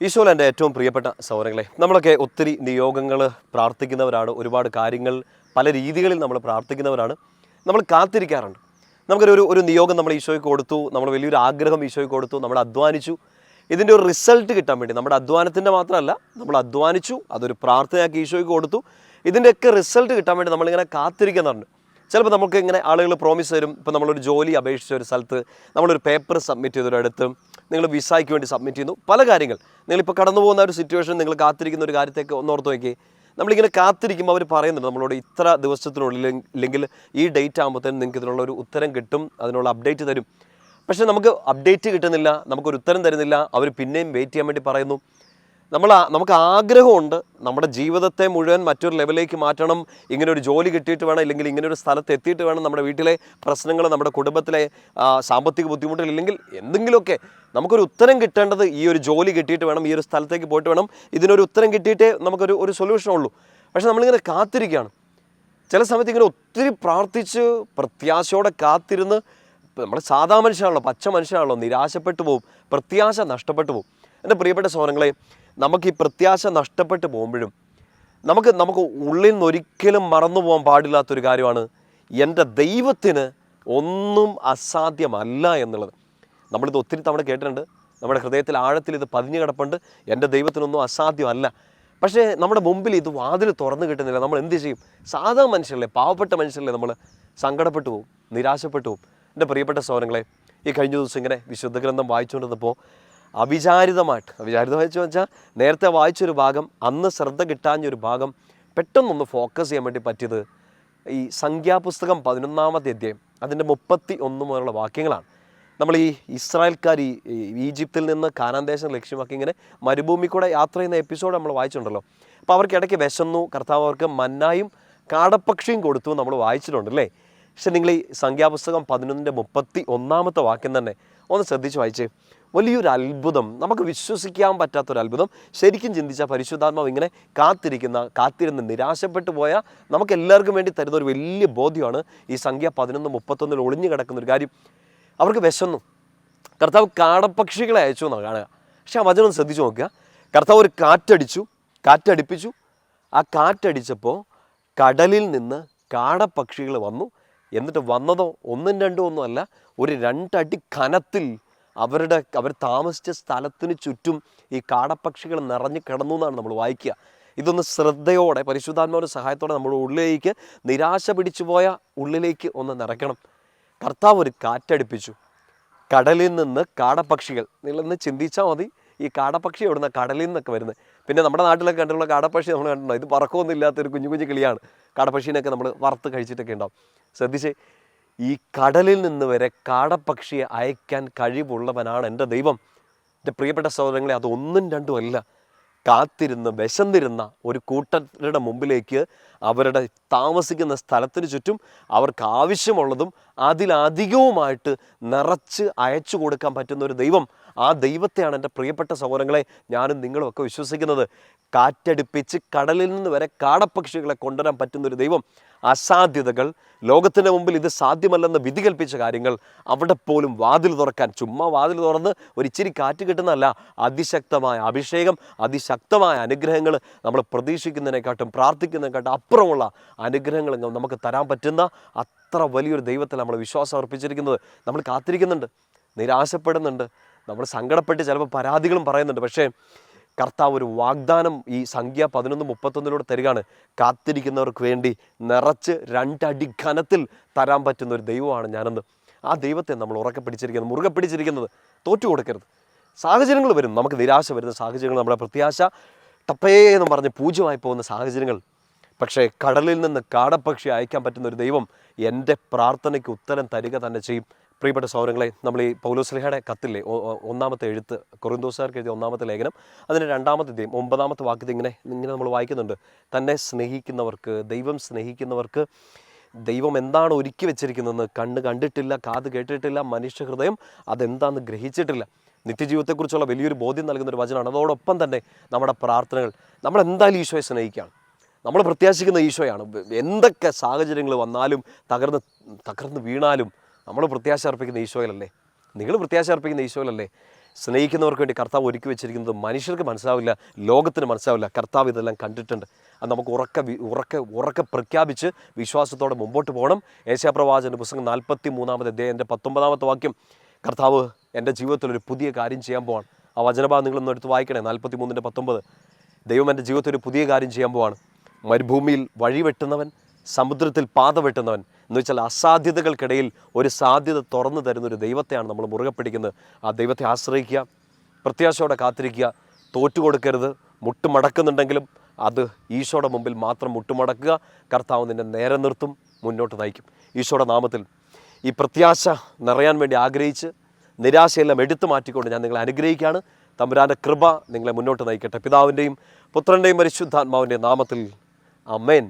ഈശോയിൽ എൻ്റെ ഏറ്റവും പ്രിയപ്പെട്ട സഹോദരങ്ങളെ, നമ്മളൊക്കെ ഒത്തിരി നിയോഗങ്ങൾ പ്രാർത്ഥിക്കുന്നവരാണ്. ഒരുപാട് കാര്യങ്ങൾ പല രീതികളിൽ നമ്മൾ പ്രാർത്ഥിക്കുന്നവരാണ്. നമ്മൾ കാത്തിരിക്കാറുണ്ട്. നമുക്കൊരു നിയോഗം നമ്മൾ ഈശോയ്ക്ക് കൊടുത്തു, നമ്മൾ വലിയൊരു ആഗ്രഹം ഈശോയ്ക്ക് കൊടുത്തു, നമ്മൾ അധ്വാനിച്ചു. ഇതിൻ്റെ ഒരു റിസൾട്ട് കിട്ടാൻ വേണ്ടി, നമ്മുടെ അധ്വാനത്തിൻ്റെ മാത്രമല്ല, നമ്മൾ അധ്വാനിച്ചു, അതൊരു പ്രാർത്ഥനയാക്കി ഈശോയ്ക്ക് കൊടുത്തു. ഇതിൻ്റെയൊക്കെ റിസൾട്ട് കിട്ടാൻ വേണ്ടി നമ്മളിങ്ങനെ കാത്തിരിക്കുന്നുണ്ട്. ചിലപ്പോൾ നമുക്ക് ഇങ്ങനെ ആളുകൾ പ്രോമിസ് തരും. ഇപ്പോൾ നമ്മളൊരു ജോലി അപേക്ഷിച്ച ഒരു സ്ഥലത്ത്, നമ്മളൊരു പേപ്പർ സബ്മിറ്റ് ചെയ്തൊരിടത്ത്, നിങ്ങൾ വിസയ്ക്ക് വേണ്ടി സബ്മിറ്റ് ചെയ്യുന്നു. പല കാര്യങ്ങൾ നിങ്ങളിപ്പോൾ കടന്നു പോകുന്ന ഒരു സിറ്റുവേഷൻ, നിങ്ങൾ കാത്തിരിക്കുന്ന ഒരു കാര്യത്തേക്ക് ഒന്നോർത്ത് നോക്കി. നമ്മളിങ്ങനെ കാത്തിരിക്കുമ്പോൾ അവർ പറയുന്നുണ്ട് നമ്മളോട് ഇത്ര ദിവസത്തിനുള്ളിൽ ഇല്ലെങ്കിൽ ഈ ഡേറ്റ് ആകുമ്പോഴത്തേനും നിങ്ങൾക്ക് ഇതിനുള്ള ഒരു ഉത്തരം കിട്ടും, അതിനുള്ള അപ്ഡേറ്റ് തരും. പക്ഷേ നമുക്ക് അപ്ഡേറ്റ് കിട്ടുന്നില്ല, നമുക്കൊരു ഉത്തരം തരുന്നില്ല. അവർ പിന്നെയും വെയിറ്റ് ചെയ്യാൻ വേണ്ടി പറയുന്നു. നമുക്ക് ആഗ്രഹമുണ്ട് നമ്മുടെ ജീവിതത്തെ മുഴുവൻ മറ്റൊരു ലെവലിലേക്ക് മാറ്റണം. ഇങ്ങനെ ഒരു ജോലി കിട്ടിയിട്ട് വേണം, ഇല്ലെങ്കിൽ ഇങ്ങനെ ഒരു സ്ഥലത്ത് എത്തിയിട്ട് വേണം നമ്മുടെ വീട്ടിലെ പ്രശ്നങ്ങൾ, നമ്മുടെ കുടുംബത്തിലെ സാമ്പത്തിക ബുദ്ധിമുട്ടുകൾ, ഇല്ലെങ്കിൽ എന്തെങ്കിലുമൊക്കെ നമുക്കൊരു ഉത്തരം കിട്ടേണ്ടത് ഈ ഒരു ജോലി കിട്ടിയിട്ട് വേണം, ഈ ഒരു സ്ഥലത്തേക്ക് പോയിട്ട് വേണം, ഇതിനൊരു ഉത്തരം കിട്ടിയിട്ടേ നമുക്കൊരു സൊല്യൂഷൻ ഉള്ളൂ. പക്ഷെ നമ്മളിങ്ങനെ കാത്തിരിക്കുകയാണ്. ചില സമയത്ത് ഇങ്ങനെ ഒത്തിരി പ്രാർത്ഥിച്ച് പ്രത്യാശയോടെ കാത്തിരുന്ന്, നമ്മൾ സാധാ മനുഷ്യനാണല്ലോ, പച്ച മനുഷ്യനാണല്ലോ, നിരാശപ്പെട്ടു പോകും, പ്രത്യാശ നഷ്ടപ്പെട്ടു പോകും. എൻ്റെ പ്രിയപ്പെട്ട സഹോദരങ്ങളെ, നമുക്ക് ഈ പ്രത്യാശ നഷ്ടപ്പെട്ടു പോകുമ്പോഴും നമുക്ക് ഉള്ളിൽ നിന്നൊരിക്കലും മറന്നു പോകാൻ പാടില്ലാത്തൊരു കാര്യമാണ് എൻ്റെ ദൈവത്തിന് ഒന്നും അസാധ്യമല്ല എന്നുള്ളത്. നമ്മളിത് ഒത്തിരി തവണ കേട്ടിട്ടുണ്ട്, നമ്മുടെ ഹൃദയത്തിൽ ആഴത്തിൽ ഇത് പതിഞ്ഞു കിടപ്പുണ്ട്. എൻ്റെ ദൈവത്തിനൊന്നും അസാധ്യമല്ല. പക്ഷേ നമ്മുടെ മുമ്പിൽ ഇത് വാതിൽ തുറന്നു കിട്ടുന്നില്ല. നമ്മൾ എന്ത് ചെയ്യും? സാധാ മനുഷ്യരല്ലേ, പാവപ്പെട്ട മനുഷ്യരല്ലേ, നമ്മൾ സങ്കടപ്പെട്ടു പോകും, നിരാശപ്പെട്ടു പോകും. എൻ്റെ പ്രിയപ്പെട്ട സഹോദരങ്ങളെ, ഈ കഴിഞ്ഞ ദിവസം ഇങ്ങനെ വിശുദ്ധ ഗ്രന്ഥം വായിച്ചുകൊണ്ടിരുന്നപ്പോൾ അവിചാരിതമായിട്ട് വെച്ചാൽ നേരത്തെ വായിച്ചൊരു ഭാഗം, അന്ന് ശ്രദ്ധ കിട്ടാഞ്ഞൊരു ഭാഗം പെട്ടെന്നൊന്ന് ഫോക്കസ് ചെയ്യാൻ വേണ്ടി പറ്റിയത് ഈ സംഖ്യാപുസ്തകം 11-ാമത്തെ അധ്യായം അതിൻ്റെ 31 മുതലുള്ള വാക്യങ്ങളാണ്. നമ്മൾ ഈ ഇസ്രായേൽക്കാർ ഈജിപ്തിൽ നിന്ന് കാനാൻ ദേശം ലക്ഷ്യമാക്കി ഇങ്ങനെ മരുഭൂമി കൂടെ യാത്ര ചെയ്യുന്ന എപ്പിസോഡ് നമ്മൾ വായിച്ചിട്ടുണ്ടല്ലോ. അപ്പോൾ അവർക്ക് ഇടയ്ക്ക് വിശന്നു, കർത്താവ് അവർക്ക് മന്നായും കാടപ്പക്ഷിയും കൊടുത്തു നമ്മൾ വായിച്ചിട്ടുണ്ട് അല്ലേ. പക്ഷെ നിങ്ങൾ ഈ സംഖ്യാപുസ്തകം 11-ന്റെ 31-ാമത്തെ വാക്യം തന്നെ ഒന്ന് ശ്രദ്ധിച്ച് വായിച്ചേ. വലിയൊരു അത്ഭുതം, നമുക്ക് വിശ്വസിക്കാൻ പറ്റാത്തൊരു അത്ഭുതം. ശരിക്കും ചിന്തിച്ചാൽ പരിശുദ്ധാത്മാവ് ഇങ്ങനെ കാത്തിരുന്ന് നിരാശപ്പെട്ടു പോയാൽ നമുക്ക് എല്ലാവർക്കും വേണ്ടി തരുന്ന ഒരു വലിയ ബോധ്യമാണ് ഈ സംഖ്യ 11-31 ഒളിഞ്ഞു കിടക്കുന്നൊരു കാര്യം. അവർക്ക് വിശന്നു, കർത്താവ് കാടപ്പക്ഷികളെ അയച്ചു എന്നാണ് കാണുക. പക്ഷെ ആ വചനം ശ്രദ്ധിച്ചു നോക്കുക. കർത്താവ് ഒരു കാറ്റടിപ്പിച്ചു. ആ കാറ്റടിച്ചപ്പോൾ കടലിൽ നിന്ന് കാടപ്പക്ഷികൾ വന്നു. എന്നിട്ട് വന്നതോ 1-2 ഒന്നും അല്ല, ഒരു 2 അടി കനത്തിൽ അവർ താമസിച്ച സ്ഥലത്തിന് ചുറ്റും ഈ കാടപ്പക്ഷികൾ നിറഞ്ഞു കിടന്നു എന്നാണ് നമ്മൾ വായിക്കുക. ഇതൊന്ന് ശ്രദ്ധയോടെ പരിശുദ്ധാത്മാവിൻ്റെ സഹായത്തോടെ നമ്മുടെ ഉള്ളിലേക്ക്, നിരാശ പിടിച്ചു പോയ ഉള്ളിലേക്ക് ഒന്ന് നിറയ്ക്കണം. കർത്താവ് ഒരു കാറ്റടിപ്പിച്ചു, കടലിൽ നിന്ന് കാടപ്പക്ഷികൾ. നിങ്ങളൊന്ന് ചിന്തിച്ചാൽ മതി, ഈ കാടപ്പക്ഷി എവിടുന്ന? കടലിൽ നിന്നൊക്കെ വരുന്നത്. പിന്നെ നമ്മുടെ നാട്ടിലൊക്കെ കണ്ടിട്ടുള്ള കാടപ്പക്ഷി നമ്മൾ കണ്ടിട്ടുണ്ടോ? ഇത് പറക്കമൊന്നും ഇല്ലാത്തൊരു കുഞ്ഞു കിളിയാണ്. കാടപ്പക്ഷീനൊക്കെ നമ്മൾ വറുത്ത് കഴിച്ചിട്ടൊക്കെ ഉണ്ടാവും. ശ്രദ്ധിച്ചേ, ഈ കടലിൽ നിന്ന് വരെ കാടപ്പക്ഷിയെ അയക്കാൻ കഴിവുള്ളവനാണ് എൻ്റെ ദൈവം. എൻ്റെ പ്രിയപ്പെട്ട സഹോദരങ്ങളെ, അത് 1-2 അല്ല, കാത്തിരുന്ന് വിശന്നിരുന്ന ഒരു കൂട്ടരുടെ മുമ്പിലേക്ക്, അവരുടെ താമസിക്കുന്ന സ്ഥലത്തിന് ചുറ്റും അവർക്ക് ആവശ്യമുള്ളതും അതിലധികവുമായിട്ട് നിറച്ച് അയച്ചു കൊടുക്കാൻ പറ്റുന്ന ഒരു ദൈവം. ആ ദൈവത്തെയാണ് എൻ്റെ പ്രിയപ്പെട്ട സഹോദരങ്ങളെ ഞാനും നിങ്ങളും ഒക്കെ വിശ്വസിക്കുന്നത്. കാറ്റടിപ്പിച്ച് കടലിൽ നിന്ന് വരെ കാടപ്പക്ഷികളെ കൊണ്ടുവരാൻ പറ്റുന്നൊരു ദൈവം. അസാധ്യതകൾ, ലോകത്തിൻ്റെ മുമ്പിൽ ഇത് സാധ്യമല്ലെന്ന് വിധി കൽപ്പിച്ച കാര്യങ്ങൾ, അവിടെ പോലും വാതിൽ തുറക്കാൻ, ചുമ്മാ വാതിൽ തുറന്ന് ഒരിച്ചിരി കാറ്റ് കിട്ടുന്നതല്ല, അതിശക്തമായ അഭിഷേകം, അതിശക്തമായ അനുഗ്രഹങ്ങൾ, നമ്മൾ പ്രതീക്ഷിക്കുന്നതിനെക്കാട്ടും പ്രാർത്ഥിക്കുന്നതിനെക്കാട്ടും അപ്പുറമുള്ള അനുഗ്രഹങ്ങൾ നമുക്ക് തരാൻ പറ്റുന്ന അത്ര വലിയൊരു ദൈവത്തിൽ നമ്മൾ വിശ്വാസം അർപ്പിച്ചിരിക്കുന്നത്. നമ്മൾ കാത്തിരിക്കുന്നുണ്ട്, നിരാശപ്പെടുന്നുണ്ട്, നമ്മൾ സങ്കടപ്പെട്ട് ചിലപ്പോൾ പരാതികളും പറയുന്നുണ്ട്. പക്ഷേ കർത്താവ് ഒരു വാഗ്ദാനം ഈ സംഖ്യ 11-31 തരികയാണ്. കാത്തിരിക്കുന്നവർക്ക് വേണ്ടി നിറച്ച് 2 അടി ഘനത്തിൽ തരാൻ പറ്റുന്ന ഒരു ദൈവമാണ് ഞാനെന്ന്. ആ ദൈവത്തെ നമ്മൾ മുറുകെ പിടിച്ചിരിക്കുന്നത്. തോറ്റു കൊടുക്കരുത്. സാഹചര്യങ്ങൾ വരും, നമുക്ക് നിരാശ വരുന്ന സാഹചര്യങ്ങൾ, നമ്മുടെ പ്രത്യാശ ടപ്പേന്ന് പറഞ്ഞ് പൂജ്യമായി പോകുന്ന സാഹചര്യങ്ങൾ. പക്ഷേ കടലിൽ നിന്ന് കാടപ്പക്ഷി അയക്കാൻ പറ്റുന്ന ഒരു ദൈവം എൻ്റെ പ്രാർത്ഥനയ്ക്ക് ഉത്തരം തരിക തന്നെ ചെയ്യും. പ്രിയപ്പെട്ട സഹോദരങ്ങളെ, നമ്മൾ ഈ പൗലോസ്ലീഹയുടെ കത്തില്ലേ, 1-ാമത്തെ എഴുത്ത്, കൊറിന്തോസുകാർക്ക് എഴുതിയ 1-ാമത്തെ ലേഖനം അതിൻ്റെ 2-ാമത്തെ അധ്യായം 9-ാമത്തെ വാക്യത്തിൽ ഇങ്ങനെ നമ്മൾ വായിക്കുന്നുണ്ട്. തന്നെ സ്നേഹിക്കുന്നവർക്ക്, ദൈവം സ്നേഹിക്കുന്നവർക്ക് ദൈവം എന്താണ് ഒരുക്കി വെച്ചിരിക്കുന്നതെന്ന് കണ്ണ് കണ്ടിട്ടില്ല, കാത് കേട്ടിട്ടില്ല, മനുഷ്യഹൃദയം അതെന്താണെന്ന് ഗ്രഹിച്ചിട്ടില്ല. നിത്യജീവിതത്തെക്കുറിച്ചുള്ള വലിയൊരു ബോധ്യം നൽകുന്നൊരു വചനമാണ്. അതോടൊപ്പം തന്നെ നമ്മുടെ പ്രാർത്ഥനകൾ, നമ്മളെന്തായാലും ഈശോയെ സ്നേഹിക്കുകയാണ്, നമ്മൾ പ്രത്യാശിക്കുന്ന ഈശോയാണ്. എന്തൊക്കെ സാഹചര്യങ്ങൾ വന്നാലും തകർന്ന് വീണാലും നമ്മൾ പ്രത്യാശ അർപ്പിക്കുന്ന ഈശോയിലല്ലേ, നിങ്ങൾ പ്രത്യാശ അർപ്പിക്കുന്ന ഈശോയിലല്ലേ. സ്നേഹിക്കുന്നവർക്ക് വേണ്ടി കർത്താവ് ഒരുക്കി വെച്ചിരിക്കുന്നത് മനുഷ്യർക്ക് മനസ്സിലാവില്ല, ലോകത്തിന് മനസ്സിലാവില്ല. കർത്താവ് ഇതെല്ലാം കണ്ടിട്ടുണ്ട്. അത് നമുക്ക് ഉറക്കെ പ്രഖ്യാപിച്ച് വിശ്വാസത്തോടെ മുമ്പോട്ട് പോകണം. യേശയ്യാപ്രവാചകന്റെ പുസ്തകം 43-ാമത്തെ അധ്യായത്തിൻ്റെ 19-ാമത്തെ വാക്യം, കർത്താവ് എൻ്റെ ജീവിതത്തിൽ ഒരു പുതിയ കാര്യം ചെയ്യാൻ പോവാണ്. ആ വചനഭാഗം നിങ്ങളൊന്ന് എടുത്ത് വായിക്കണേ. 43-19. ദൈവം എൻ്റെ ജീവിതത്തിൽ ഒരു പുതിയ കാര്യം ചെയ്യാൻ പോവാണ്. മരുഭൂമിയിൽ വഴി വെട്ടുന്നവൻ, സമുദ്രത്തിൽ പാത വെട്ടുന്നവൻ എന്ന് വെച്ചാൽ അസാധ്യതകൾക്കിടയിൽ ഒരു സാധ്യത തുറന്നു തരുന്നൊരു ദൈവത്തെയാണ് നമ്മൾ മുറുകെ പിടിക്കുന്നത്. ആ ദൈവത്തെ ആശ്രയിക്കുക, പ്രത്യാശയോടെ കാത്തിരിക്കുക, തോറ്റുകൊടുക്കരുത്. മുട്ടുമടക്കുന്നുണ്ടെങ്കിലും അത് ഈശോയുടെ മുമ്പിൽ മാത്രം മുട്ടുമടക്കുക. കർത്താവ് നിന്നെ നേരെ നിർത്തും, മുന്നോട്ട് നയിക്കും. ഈശോയുടെ നാമത്തിൽ ഈ പ്രത്യാശ നിറയാൻ വേണ്ടി ആഗ്രഹിച്ച് നിരാശയെല്ലാം എടുത്തു മാറ്റിക്കൊണ്ട് ഞാൻ നിങ്ങളെ അനുഗ്രഹിക്കുകയാണ്. തമ്പുരാൻ്റെ കൃപ നിങ്ങളെ മുന്നോട്ട് നയിക്കട്ടെ. പിതാവിൻ്റെയും പുത്രൻ്റെയും പരിശുദ്ധാത്മാവിൻ്റെയും നാമത്തിൽ ആമേൻ.